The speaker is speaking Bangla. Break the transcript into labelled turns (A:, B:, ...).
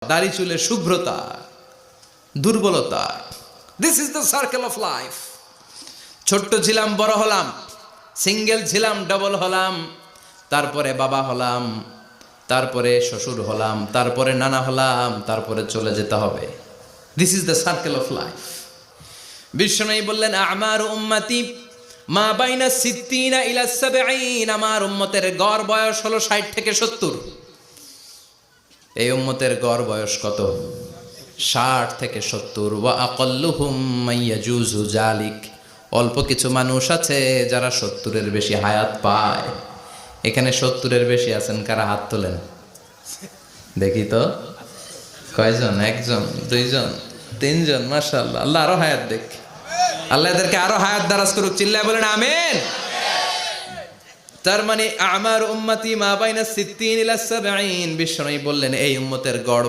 A: দাড়ি চুলের শুভ্রতা, দুর্বলতা। This is the circle of life. ছোট্ট ছিলাম, বড় হলাম, সিঙ্গেল ছিলাম, ডাবল হলাম, তারপরে বাবা হলাম, তারপরে শ্বশুর হলাম, তারপরে নানা হলাম, তারপরে চলে যেতে হবে। This is the circle of life. বিশ্বনবী বললেন, আমার উম্মতি মা বাইনা সিত্তিনা ইলা সাবঈন, আমার উম্মতের গড় বয়স হলো 60 থেকে 70। এই উম্মতের গড় বয়স কত? 60 থেকে 70। ওয়া আকাল্লুহুম মাইয়াজুজু জালিক, অল্প কিছু মানুষ আছে যারা 70-এর বেশি হায়াত পায়। এখানে 70-এর বেশি আছেন কারা? হাত তোলেন দেখি তো। কয়জন? একজন, দুইজন, তিনজন। মাশাআল্লাহ, আল্লাহ আরো হায়াত দেখ, আল্লাহ এদেরকে আরো হায়াত দারাজ করুক। চিল্লায় বলেন আমিন। তার মানে আমার উম্মতি মা বাইনা সিত্তিন ইলা সাবঈন। বিশ্বনবী বললেন এই উম্মতের গড়